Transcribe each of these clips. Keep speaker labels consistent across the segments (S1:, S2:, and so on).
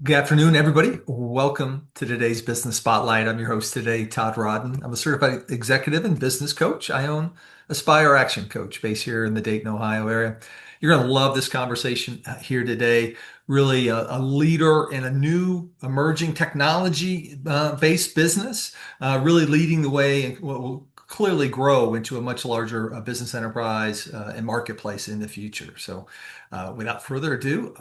S1: Good afternoon, everybody. Welcome to today's Business Spotlight. I'm your host today, Todd Rodden. I'm a certified executive and business coach. I own Aspire Action Coach based here in the Dayton, Ohio area. You're going to love this conversation here today. Really a leader in a new emerging technology based business, really leading the way and what will clearly grow into a much larger business enterprise and marketplace in the future. So, without further ado,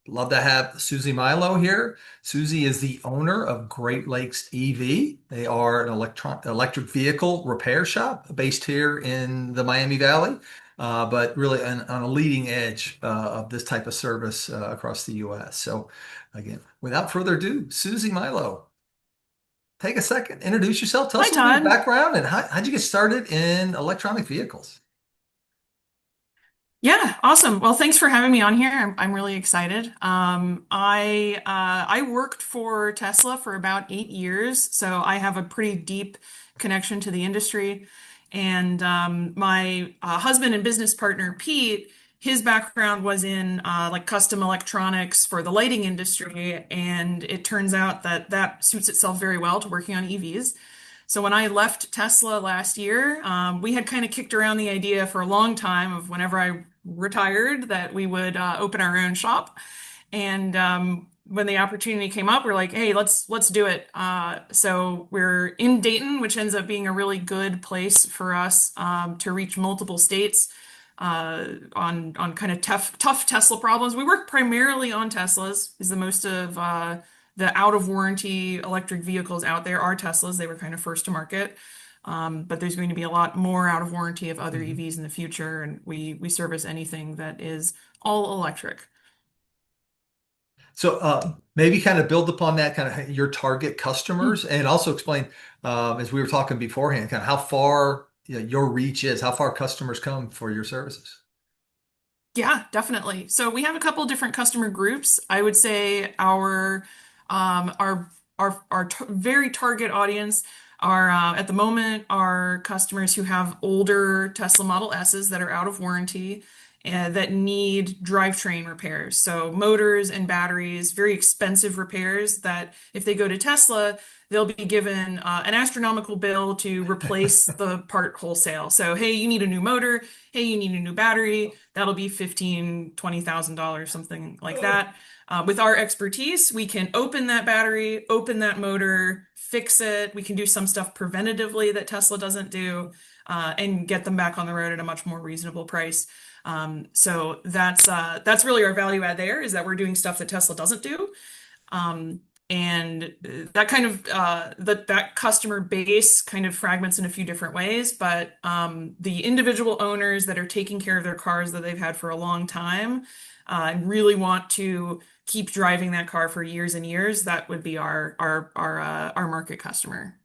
S1: love to have Suzi Milo here. Suzi is the owner of Great Lakes EV. They are an electric vehicle repair shop based here in the Miami Valley, but really on a leading edge of this type of service across the U.S. So, again, without further ado, Suzi Milo, take a second, introduce yourself, tell
S2: Hi,
S1: us a little bit of your
S2: Todd.
S1: background, and how'd you get started in electronic vehicles?
S2: Yeah, awesome. Well, thanks for having me on here. I'm really excited. I worked for Tesla for about 8 years, so I have a pretty deep connection to the industry. And my husband and business partner Pete, his background was in like custom electronics for the lighting industry, and it turns out that that suits itself very well to working on EVs. So when I left Tesla last year, we had kind of kicked around the idea for a long time of whenever I retired that we would open our own shop. And when the opportunity came up, we're like, hey, let's do it. So we're in Dayton, which ends up being a really good place for us to reach multiple states on kind of tough Tesla problems. We work primarily on Teslas, is the most of the out of warranty electric vehicles out there are Teslas. They were kind of first to market. But there's going to be a lot more out of warranty of other
S1: Mhm.
S2: EVs in the future, and we service anything that is all electric.
S1: So maybe kind of build upon that, kind of your target
S2: Hmm.
S1: customers, and also explain, as we were talking beforehand, kind of how far your reach is, how far customers come for your services.
S2: Yeah, definitely. So we have a couple different customer groups. I would say um, our very target audience are at the moment are customers who have older Tesla Model S's that are out of warranty and that need drivetrain repairs. So motors and batteries, very expensive repairs that if they go to Tesla, they'll be given an astronomical bill to replace the part wholesale. So, hey, you need a new motor. Hey, you need a new battery. That'll be 15, $20,000, something like that. With our expertise, we can open that battery, open that motor, fix it. We can do some stuff preventatively that Tesla doesn't do, and get them back on the road at a much more reasonable price. So that's really our value add there is that we're doing stuff that Tesla doesn't do. Um, and that kind of that customer base kind of fragments in a few different ways, but the individual owners that are taking care of their cars that they've had for a long time and really want to keep driving that car for years and years, that would be our market customer.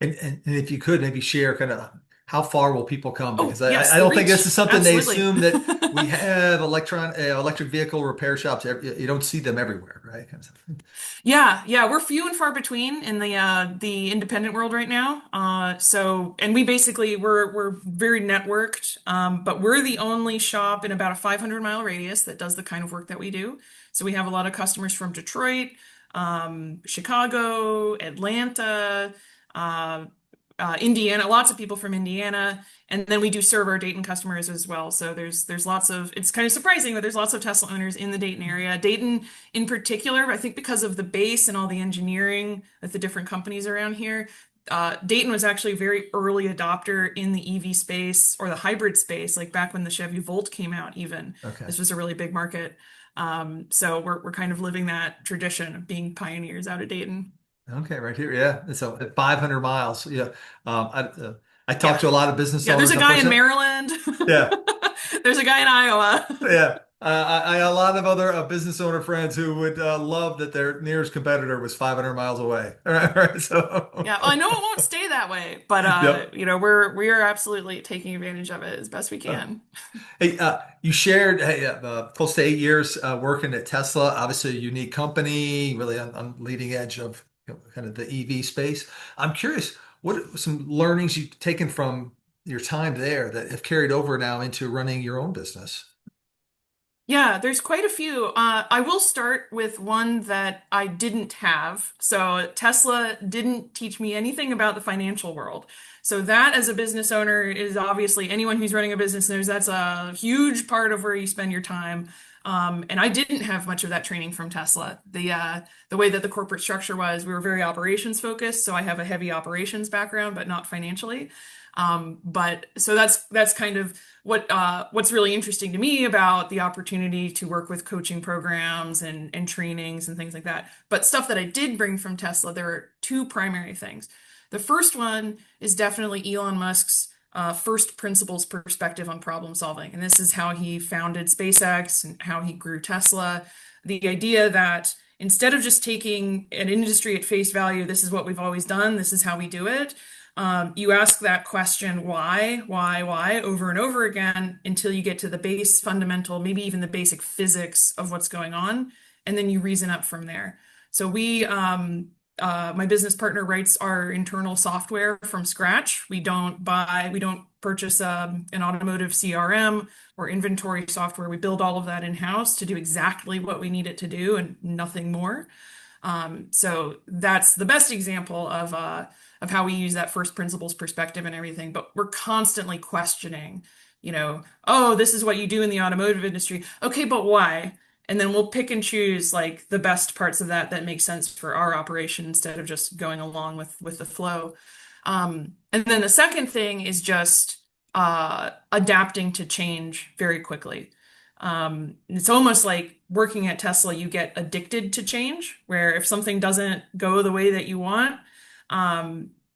S1: And if you could maybe share kind of how far will people come?
S2: Oh,
S1: Because I,
S2: yes,
S1: I
S2: the
S1: don't think this
S2: reach.
S1: is something they
S2: Absolutely.
S1: assume that we have electric vehicle repair shops. You don't see them everywhere, right? Kind of
S2: Yeah, we're few and far between in the independent world right now. And we basically we're very networked, but we're the only shop in about a 500-mile radius that does the kind of work that we do. So we have a lot of customers from Detroit, Chicago, Atlanta, uh, Indiana, lots of people from Indiana, and then we do serve our Dayton customers as well. So there's lots of it's kind of surprising that there's lots of Tesla owners in the Dayton area. Dayton in particular, I think because of the base and all the engineering at the different companies around here, Dayton was actually a very early adopter in the EV space or the hybrid space, like back when the Chevy Volt came out, even.
S1: okay.
S2: This was a really big market. So we're kind of living that tradition of being pioneers out of Dayton.
S1: Okay, right here. Yeah. So at 500 miles. Yeah. I talk
S2: Yeah.
S1: to a lot of business
S2: Yeah, there's
S1: owners,
S2: a guy in
S1: unfortunately.
S2: Maryland.
S1: Yeah.
S2: There's a guy in Iowa.
S1: Yeah. I have a lot of other business owner friends who would love that their nearest competitor was 500 miles away. All right. All right.
S2: Yeah, well, I
S1: So,
S2: know it won't stay that way, but
S1: yep.
S2: we are absolutely taking advantage of it as best we can.
S1: Hey, you shared hey, close to 8 years working at Tesla, obviously a unique company, really on leading edge of kind of the EV space. I'm curious, what are some learnings you've taken from your time there that have carried over now into running your own business?
S2: Yeah, there's quite a few. I will start with one that I didn't have. So Tesla didn't teach me anything about the financial world. So that as a business owner is obviously anyone who's running a business knows that's a huge part of where you spend your time. And I didn't have much of that training from Tesla. The way that the corporate structure was, we were very operations focused. So I have a heavy operations background, but not financially. But so that's kind of what's really interesting to me about the opportunity to work with coaching programs and trainings and things like that. But stuff that I did bring from Tesla, there are two primary things. The first one is definitely Elon Musk's first principles perspective on problem solving. And this is how he founded SpaceX and how he grew Tesla. The idea that instead of just taking an industry at face value, this is what we've always done, this is how we do it, you ask that question, why, over and over again until you get to the base fundamental, maybe even the basic physics of what's going on, and then you reason up from there. So my business partner writes our internal software from scratch. We don't purchase an automotive CRM or inventory software. We build all of that in-house to do exactly what we need it to do and nothing more. So that's the best example of how we use that first principles perspective and everything. But we're constantly questioning, oh, this is what you do in the automotive industry. Okay, but why? And then we'll pick and choose like the best parts of that make sense for our operation instead of just going along with the flow. And then the second thing is just adapting to change very quickly. It's almost like working at Tesla, you get addicted to change, where if something doesn't go the way that you want,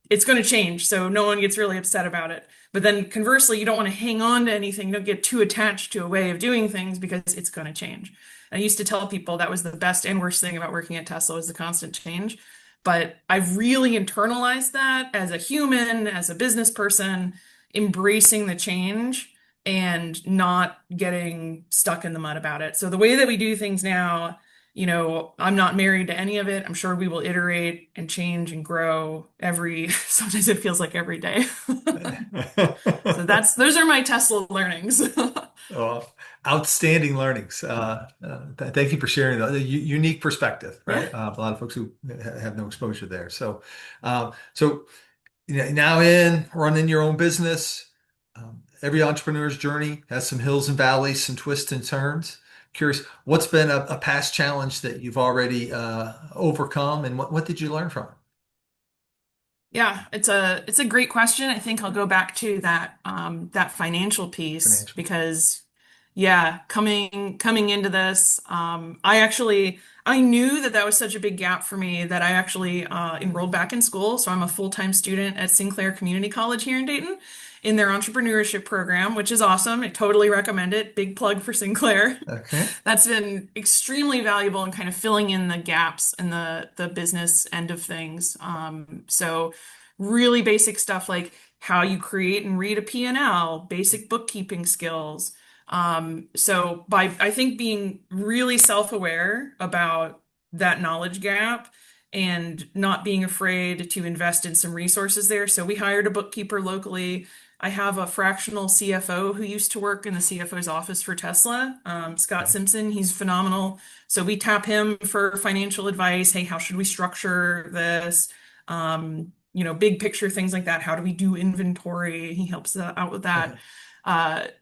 S2: it's going to change. So no one gets really upset about it. But then conversely, you don't want to hang on to anything, don't get too attached to a way of doing things because it's going to change. I used to tell people that was the best and worst thing about working at Tesla was the constant change. But I've really internalized that as a human, as a business person, embracing the change and not getting stuck in the mud about it. So the way that we do things now, I'm not married to any of it. I'm sure we will iterate and change and grow sometimes it feels like every day. So those are my Tesla learnings.
S1: Oh, outstanding learnings. Thank you for sharing the unique perspective,
S2: Yeah.
S1: right? A lot of folks who have no exposure there. So now in running your own business, every entrepreneur's journey has some hills and valleys, some twists and turns. Curious, what's been a past challenge that you've already overcome, and what did you learn from it?
S2: Yeah, it's a great question. I think I'll go back to that financial piece
S1: Financial.
S2: because yeah, coming into this, I knew that was such a big gap for me that I actually enrolled back in school. So I'm a full-time student at Sinclair Community College here in Dayton in their entrepreneurship program, which is awesome. I totally recommend it. Big plug for Sinclair.
S1: Okay.
S2: That's been extremely valuable in kind of filling in the gaps in the business end of things. So really basic stuff like how you create and read a P&L, basic bookkeeping skills. So by I think being really self-aware about that knowledge gap and not being afraid to invest in some resources there. So we hired a bookkeeper locally. I have a fractional CFO who used to work in the CFO's office for Tesla, Scott
S1: Okay.
S2: Simpson. He's phenomenal. So we tap him for financial advice. Hey, how should we structure this? Big picture things like that. How do we do inventory? He helps out with that.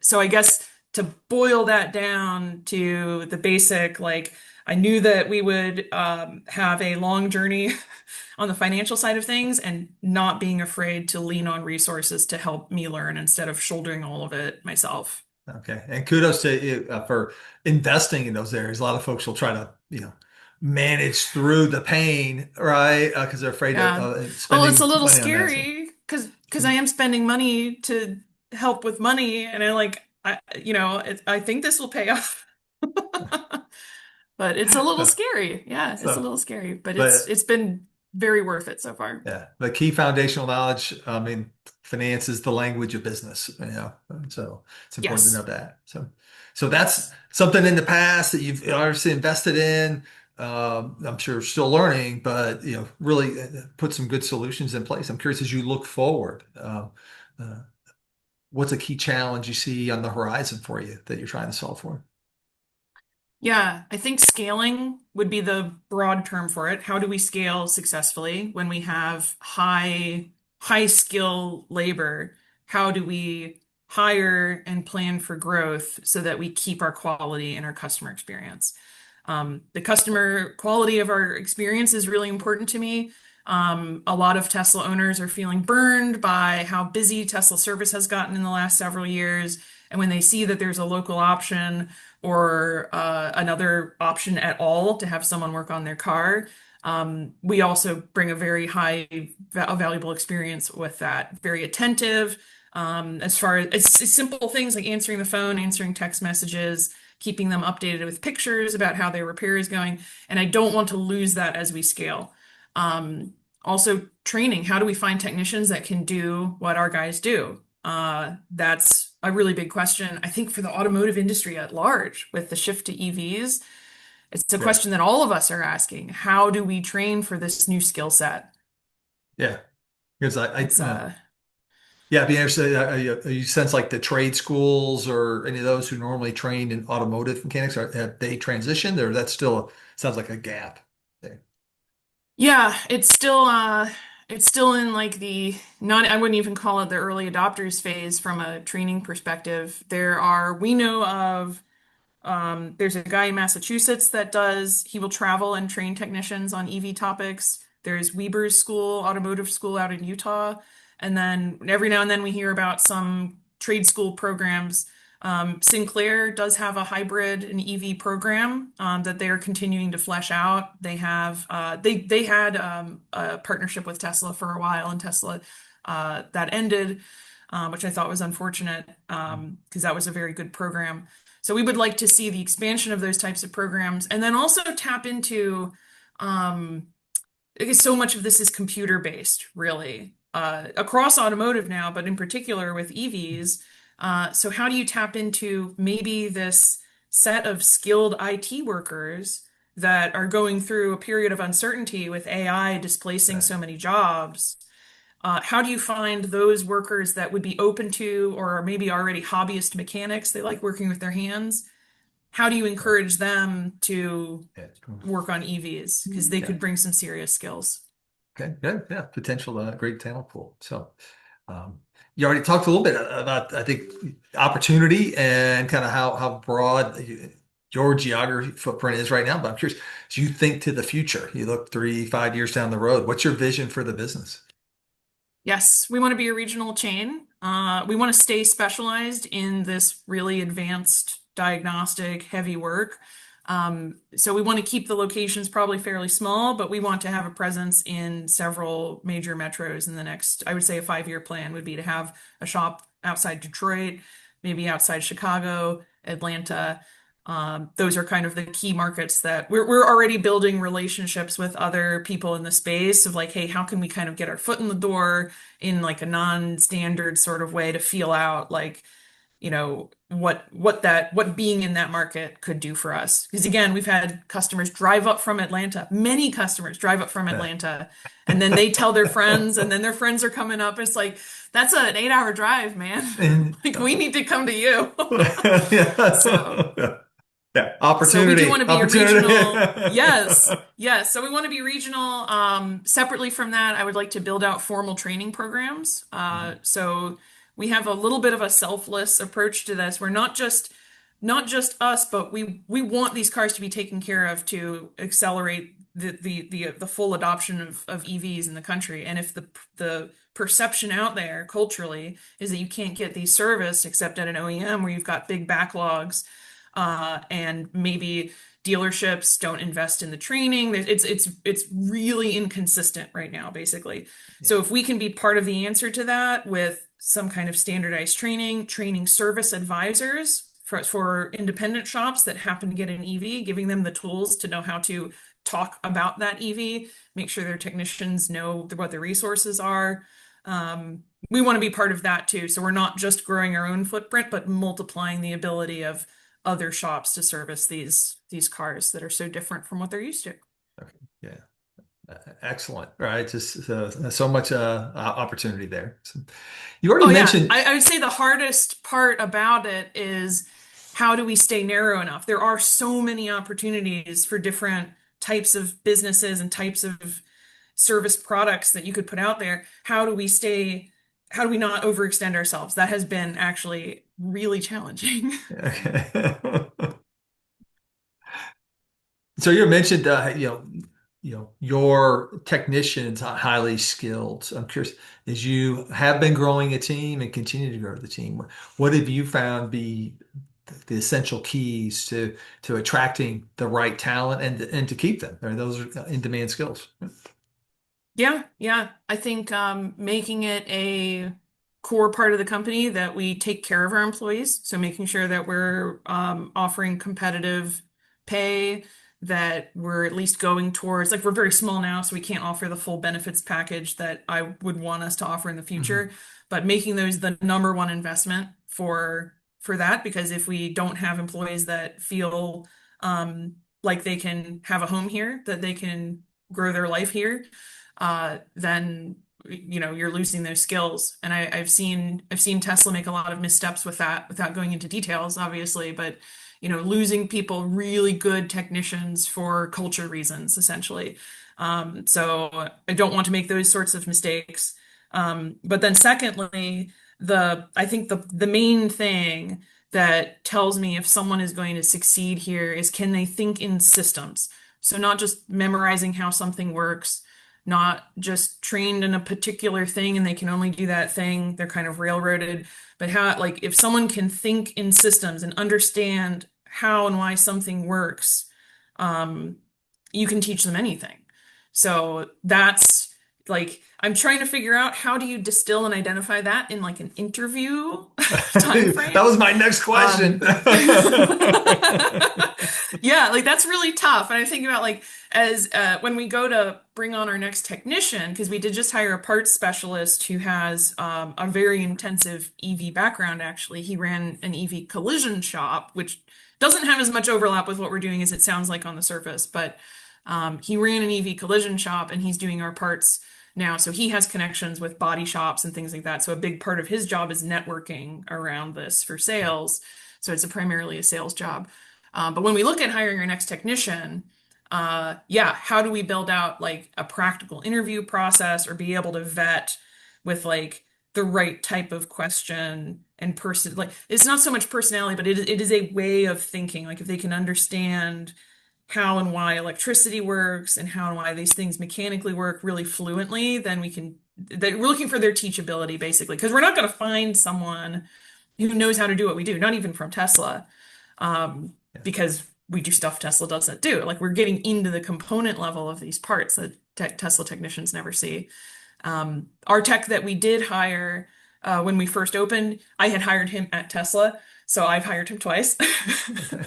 S2: So I guess to boil that down to the basic, like I knew that we would have a long journey on the financial side of things and not being afraid to lean on resources to help me learn instead of shouldering all of it myself.
S1: Okay. And kudos to you for investing in those areas. A lot of folks will try to, manage through the pain, right? Because they're afraid of
S2: Yeah. Well, it's a
S1: spending
S2: little
S1: money on that. So,
S2: scary because I am spending money to help with money, and I think this will pay off. But it's a little scary. Yeah, it's a
S1: so,
S2: little scary, but
S1: but
S2: it's been very worth it so far.
S1: yeah, the key foundational knowledge, I mean, finance is the language of business, and so it's important to know
S2: Yes.
S1: that. So that's something in the past that you've obviously invested in. I'm sure still learning, but really put some good solutions in place. I'm curious as you look forward, uh, what's a key challenge you see on the horizon for you that you're trying to solve for?
S2: Yeah, I think scaling would be the broad term for it. How do we scale successfully when we have high skill labor? How do we hire and plan for growth so that we keep our quality and our customer experience? The customer quality of our experience is really important to me. A lot of Tesla owners are feeling burned by how busy Tesla service has gotten in the last several years. And when they see that there's a local option or another option at all to have someone work on their car, we also bring a very valuable experience with that. Very attentive, as far as it's simple things like answering the phone, answering text messages, keeping them updated with pictures about how their repair is going. And I don't want to lose that as we scale. Also, training. How do we find technicians that can do what our guys do? That's a really big question, I think, for the automotive industry at large with the shift to EVs. It's a
S1: Yeah.
S2: question that all of us are asking. How do we train for this new skill set?
S1: Yeah. Because
S2: It's
S1: yeah, being interested, you sense like the trade schools or any of those who normally train in automotive mechanics, have they transitioned or that still sounds like a gap there?
S2: Yeah, it's still in like the not I wouldn't even call it the early adopters phase from a training perspective. We know of there's a guy in Massachusetts that he will travel and train technicians on EV topics. There's Weber's School, Automotive School out in Utah. And then every now and then we hear about some trade school programs. Sinclair does have a hybrid and EV program that they are continuing to flesh out. They had a partnership with Tesla for a while, and Tesla that ended, which I thought was unfortunate because that was a very good program. So we would like to see the expansion of those types of programs and then also tap into, because so much of this is computer based, really, across automotive now, but in particular with EVs. So how do you tap into maybe this set of skilled IT workers that are going through a period of uncertainty with AI displacing
S1: Right.
S2: so many jobs? How do you find those workers that would be open to, or maybe already hobbyist mechanics? They like working with their hands. How do you
S1: Right.
S2: encourage them to
S1: Yeah.
S2: work on EVs? Because they
S1: Yeah.
S2: could bring some serious skills.
S1: Okay. Good. Yeah. Potential great talent pool. So, um, you already talked a little bit about, I think, opportunity and kind of how broad your geography footprint is right now. But I'm curious, as you think to the future, you look 3, 5 years down the road, what's your vision for the business?
S2: Yes, we want to be a regional chain. We want to stay specialized in this really advanced diagnostic heavy work. So we want to keep the locations probably fairly small, but we want to have a presence in several major metros in the next, I would say a 5-year plan would be to have a shop outside Detroit, maybe outside Chicago, Atlanta. Those are kind of the key markets that we're already building relationships with other people in the space of like, hey, how can we kind of get our foot in the door in like a non-standard sort of way to feel out like, what being in that market could do for us. Because again, we've had customers drive up from Atlanta, many customers drive up from
S1: Yeah.
S2: Atlanta, and then they tell their friends, and then their friends are coming up. It's like, that's an 8-hour drive, man.
S1: And,
S2: Like we need to come to you. So
S1: yeah. Yeah.
S2: so we do
S1: Opportunity.
S2: want to be a
S1: Opportunity.
S2: regional. Yes, yes. So we want to be regional. Separately from that, I would like to build out formal training programs. So we have a little bit of a selfless approach to this. We're not just us, but we want these cars to be taken care of to accelerate the full adoption of EVs in the country. And if the perception out there culturally is that you can't get these serviced except at an OEM where you've got big backlogs and maybe dealerships don't invest in the training. It's really inconsistent right now, basically. So
S1: Yeah.
S2: if we can be part of the answer to that with some kind of standardized training service advisors for independent shops that happen to get an EV, giving them the tools to know how to talk about that EV, make sure their technicians know what the resources are. We want to be part of that too. So we're not just growing our own footprint, but multiplying the ability of other shops to service these cars that are so different from what they're used to.
S1: Okay. Yeah. Excellent. Right. Just so much opportunity there. So, you already
S2: Oh yeah,
S1: mentioned.
S2: I would say the hardest part about it is how do we stay narrow enough? There are so many opportunities for different types of businesses and types of service products that you could put out there. How do we not overextend ourselves? That has been actually really challenging.
S1: Okay. So you mentioned, your technicians are highly skilled. I'm curious, as you have been growing a team and continue to grow the team, what have you found be the essential keys to attracting the right talent and to keep them? Or those are in-demand skills.
S2: Yeah, yeah. I think making it a core part of the company that we take care of our employees. So making sure that we're offering competitive pay, that we're at least going towards, like we're very small now, so we can't offer the full benefits package that I would want us to offer in the
S1: Mhm.
S2: future. But making those the number one investment for that, because if we don't have employees that feel like they can have a home here, that they can grow their life here, then you're losing those skills. And I've seen Tesla make a lot of missteps with that without going into details, obviously, but losing people, really good technicians for culture reasons, essentially. So I don't want to make those sorts of mistakes. But then secondly, I think the main thing that tells me if someone is going to succeed here is, can they think in systems? So not just memorizing how something works, not just trained in a particular thing and they can only do that thing, they're kind of railroaded, but how, like, if someone can think in systems and understand how and why something works, um, you can teach them anything. So that's like, I'm trying to figure out, how do you distill and identify that in like an interview time
S1: That
S2: frame?
S1: was my next question.
S2: Um, yeah, like that's really tough. And I think about, like, as when we go to bring on our next technician, because we did just hire a parts specialist who has a very intensive EV background, actually. He ran an EV collision shop, which doesn't have as much overlap with what we're doing as it sounds like on the surface, but he ran an EV collision shop and he's doing our parts now. So he has connections with body shops and things like that. So a big part of his job is networking around this for sales. So it's primarily a sales job. But when we look at hiring our next technician, yeah, how do we build out like a practical interview process or be able to vet with like the right type of question and person? Like, it's not so much personality, but it is a way of thinking. Like, if they can understand how and why electricity works and how and why these things mechanically work really fluently, then we're looking for their teachability, basically, because we're not going to find someone who knows how to do what we do, not even from Tesla,
S1: Yeah.
S2: because we do stuff Tesla doesn't do. Like, we're getting into the component level of these parts that Tesla technicians never see. Our tech that we did hire when we first opened, I had hired him at Tesla, so I've hired him twice.
S1: Okay.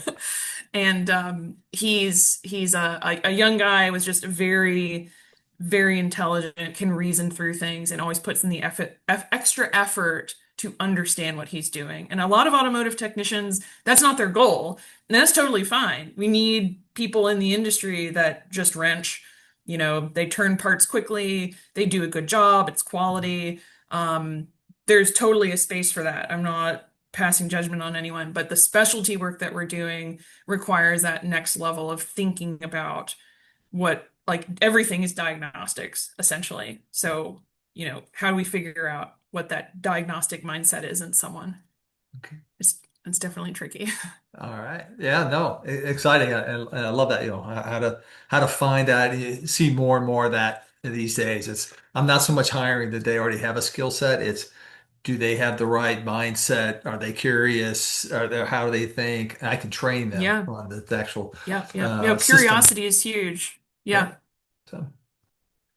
S2: And he's a young guy with just very, very intelligent, can reason through things, and always puts in the extra effort to understand what he's doing. And a lot of automotive technicians, that's not their goal, and that's totally fine. We need people in the industry that just wrench. They turn parts quickly, they do a good job, it's quality. Um, there's totally a space for that. I'm not passing judgment on anyone, but the specialty work that we're doing requires that next level of thinking about what, like, everything is diagnostics, essentially. So, how do we figure out what that diagnostic mindset is in someone?
S1: Okay.
S2: It's definitely tricky.
S1: All right. Yeah, no, exciting. And I love that, how to find that. You see more and more of that these days. I'm not so much hiring that they already have a skill set. It's, do they have the right mindset? Are they curious? How do they think? And I can train them
S2: Yeah,
S1: on the actual
S2: yeah, yeah.
S1: system.
S2: Curiosity is huge.
S1: Right.
S2: Yeah.
S1: So,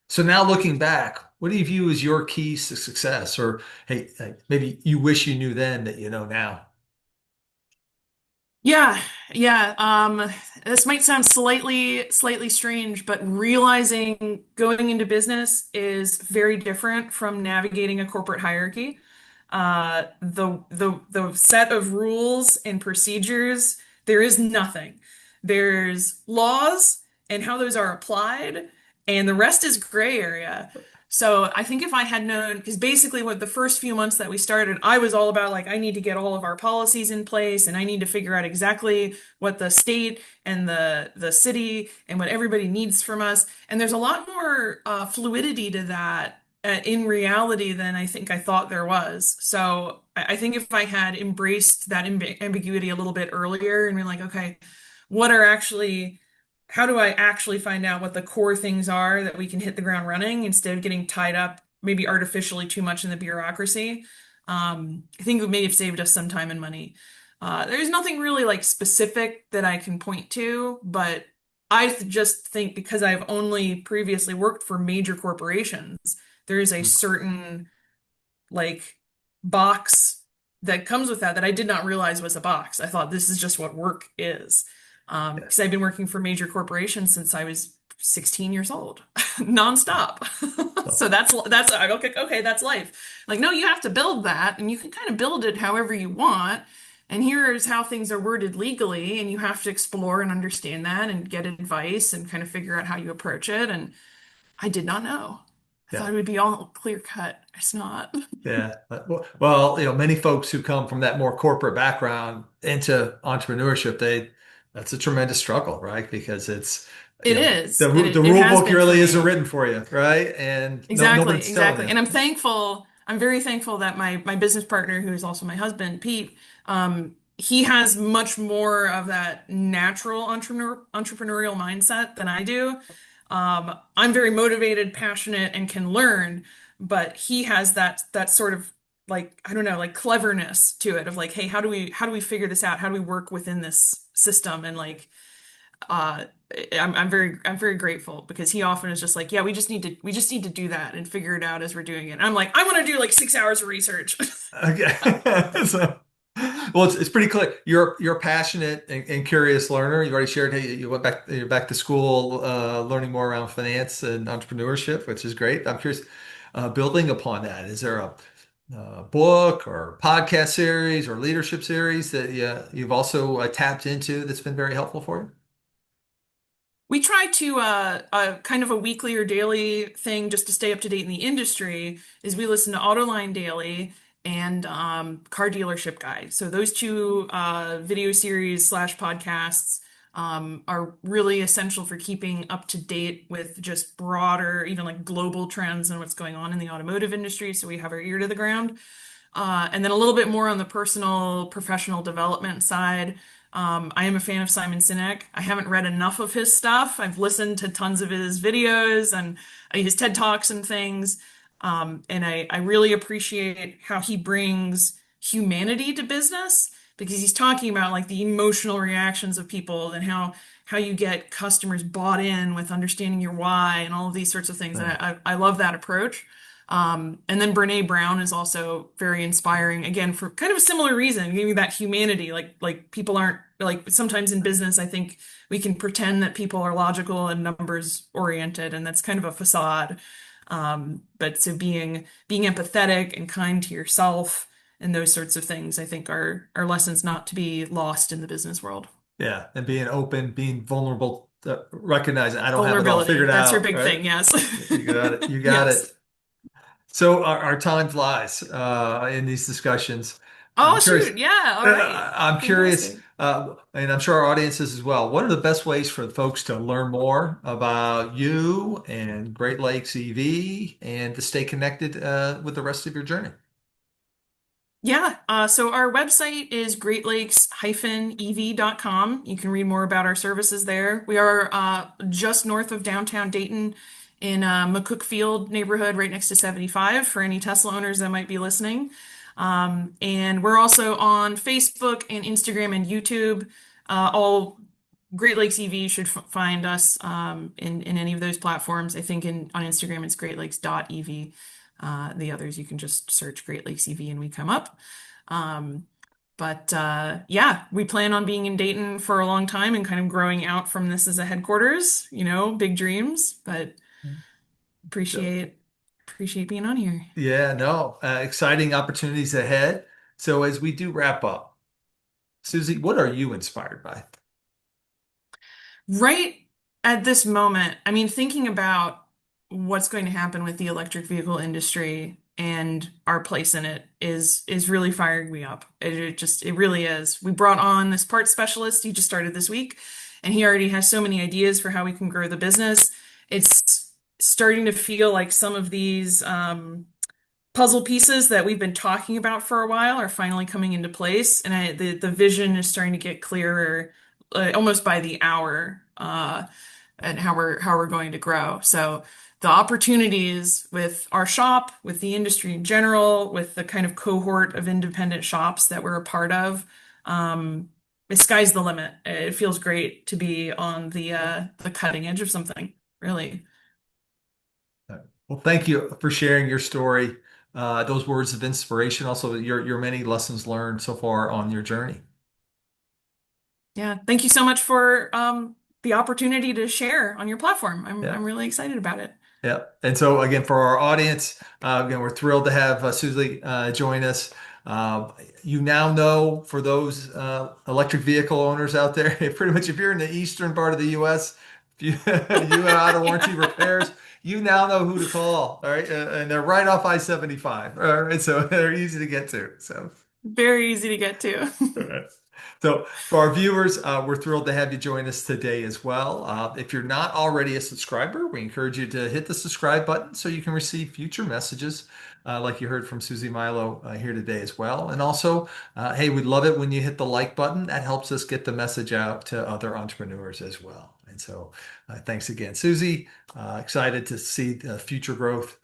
S1: so now looking back, what do you view as your keys to success? Or hey, maybe you wish you knew then that you know now.
S2: Yeah, yeah. This might sound slightly strange, but realizing going into business is very different from navigating a corporate hierarchy. The set of rules and procedures, there is nothing. There's laws and how those are applied, and the rest is gray area. So I think if I had known, because basically what the first few months that we started, I was all about like, I need to get all of our policies in place and I need to figure out exactly what the state and the city and what everybody needs from us. And there's a lot more fluidity to that in reality than I think I thought there was. So I think if I had embraced that ambiguity a little bit earlier and been like, okay, what are actually how do I actually find out what the core things are that we can hit the ground running instead of getting tied up maybe artificially too much in the bureaucracy? I think it may have saved us some time and money. There's nothing really like specific that I can point to, but just think because I've only previously worked for major corporations, there is a certain like box that comes with that I did not realize was a box. I thought this is just what work is.
S1: Yeah.
S2: Because I've been working for major corporations since I was 16 years old, nonstop.
S1: So,
S2: So that's okay, okay, that's life. Like, no, you have to build that, and you can kind of build it however you want. And here's how things are worded legally, and you have to explore and understand that and get advice and kind of figure out how you approach it. And I did not know. I
S1: yeah.
S2: thought it would be all clear cut. It's not.
S1: Yeah. Well, many folks who come from that more corporate background into entrepreneurship, that's a tremendous struggle, right? Because it's,
S2: It
S1: the
S2: is.
S1: the
S2: It
S1: rule
S2: has
S1: book
S2: been for
S1: really isn't
S2: me.
S1: written for you, right? And
S2: Exactly,
S1: nobody's telling
S2: exactly.
S1: you.
S2: And I'm thankful. I'm very thankful that my business partner, who is also my husband, Pete, he has much more of that natural entrepreneurial mindset than I do. I'm very motivated, passionate, and can learn, but he has that sort of like I don't know, like cleverness to it of like, hey, how do we figure this out? How do we work within this system? And like uh I'm very grateful because he often is just like, yeah, we just need to do that and figure it out as we're doing it. And I'm like, I want to do like 6 hours of research.
S1: Okay. So, well, it's pretty clear. You're a passionate and curious learner. You've already shared how you went you're back to school, learning more around finance and entrepreneurship, which is great. I'm curious, building upon that, is there a book or podcast series or leadership series that you've also tapped into that's been very helpful for you?
S2: We try to kind of a weekly or daily thing just to stay up to date in the industry is we listen to Autoline Daily and Car Dealership Guide. So those two video series slash podcasts are really essential for keeping up to date with just broader, even like global trends and what's going on in the automotive industry. So we have our ear to the ground. And then a little bit more on the personal, professional development side. I am a fan of Simon Sinek. I haven't read enough of his stuff. I've listened to tons of his videos and his TED Talks and things. And I really appreciate how he brings humanity to business because he's talking about like the emotional reactions of people and how you get customers bought in with understanding your why and all of these sorts of things. And
S1: Yeah.
S2: I love that approach. And then Brene Brown is also very inspiring, again, for kind of a similar reason, giving that humanity. Like people aren't like sometimes in business, I think we can pretend that people are logical and numbers oriented, and that's kind of a facade. But so being empathetic and kind to yourself and those sorts of things, I think are lessons not to be lost in the business world.
S1: Yeah. And being open, being vulnerable, recognizing I don't have it all
S2: Vulnerability,
S1: figured
S2: that's your
S1: out,
S2: big
S1: right?
S2: thing, yes.
S1: You got it. You got
S2: Yes.
S1: it. So our time flies in these discussions.
S2: Oh,
S1: I'm curious.
S2: shoot. Yeah. All right.
S1: I'm curious,
S2: Fantastic.
S1: and I'm sure our audiences as well. What are the best ways for folks to learn more about you and Great Lakes EV and to stay connected with the rest of your journey?
S2: Yeah, so our website is greatlakes-ev.com. You can read more about our services there. We are just north of downtown Dayton in McCook Field neighborhood, right next to 75 for any Tesla owners that might be listening. And we're also on Facebook and Instagram and YouTube. All Great Lakes EV should find us in any of those platforms. I think on Instagram it's greatlakes.ev. The others you can just search Great Lakes EV and we come up. Um, but yeah, we plan on being in Dayton for a long time and kind of growing out from this as a headquarters, big dreams, but
S1: So,
S2: appreciate being on here.
S1: yeah, no, exciting opportunities ahead. So as we do wrap up, Susie, what are you inspired by?
S2: Right at this moment, I mean, thinking about what's going to happen with the electric vehicle industry and our place in it is really firing me up. It really is. We brought on this parts specialist. He just started this week, and he already has so many ideas for how we can grow the business. It's starting to feel like some of these puzzle pieces that we've been talking about for a while are finally coming into place, and the vision is starting to get clearer, almost by the hour, and how we're going to grow. So the opportunities with our shop, with the industry in general, with the kind of cohort of independent shops that we're a part of, the sky's the limit. It feels great to be on the cutting edge of something, really.
S1: Well, thank you for sharing your story, those words of inspiration, also your many lessons learned so far on your journey.
S2: Yeah, thank you so much for the opportunity to share on your platform. I'm
S1: Yeah.
S2: I'm really excited about it.
S1: Yeah. And so again, for our audience, again, we're thrilled to have Suzi join us. Uh, you now know, for those electric vehicle owners out there, pretty much if you're in the eastern part of the U.S., if you you have out of warranty
S2: Yeah,
S1: repairs, you now know who to call. All right, and they're right off I-75. All right, so they're easy to get to. So.
S2: very easy to get to.
S1: All right. So, for our viewers, we're thrilled to have you join us today as well. If you're not already a subscriber, we encourage you to hit the subscribe button so you can receive future messages, like you heard from Suzi Milo here today as well. And also, hey, we'd love it when you hit the like button. That helps us get the message out to other entrepreneurs as well. And so, thanks again, Suzi. Excited to see the future growth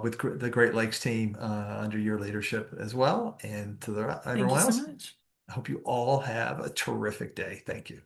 S1: with the Great Lakes team under your leadership as well, and to
S2: Thank you
S1: everyone
S2: so
S1: else.
S2: much.
S1: I hope you all have a terrific day. Thank you.